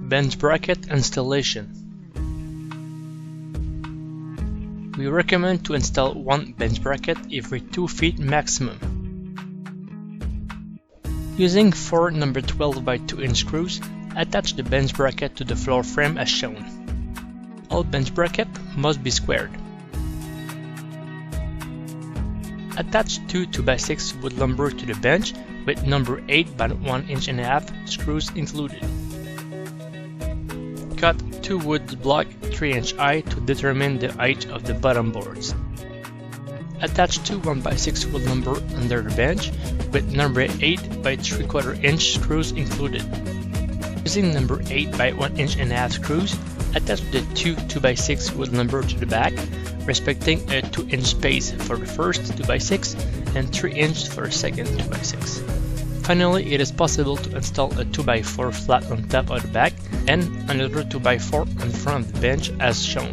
Bench bracket installation. We recommend to install one bench bracket every 2 feet maximum. Using 4 number 12 by 2 inch screws, attach the bench bracket to the floor frame as shown. All bench brackets must be squared. Attach 2 2x6 wood lumber to the bench with number 8 by 1.5 inch screws included. Cut 2 wood blocks 3 inch high to determine the height of the bottom boards. Attach 2 1x6 wood lumber under the bench with number 8 by 3/4 inch screws included. Using number 8 by 1.5 inch screws, attach the 2 2x6 wood lumber to the back, respecting a 2 inch space for the first 2x6 and 3 inch for the second 2x6. Finally, it is possible to install a 2x4 flat on top of the back and another 2x4 in front of the bench as shown.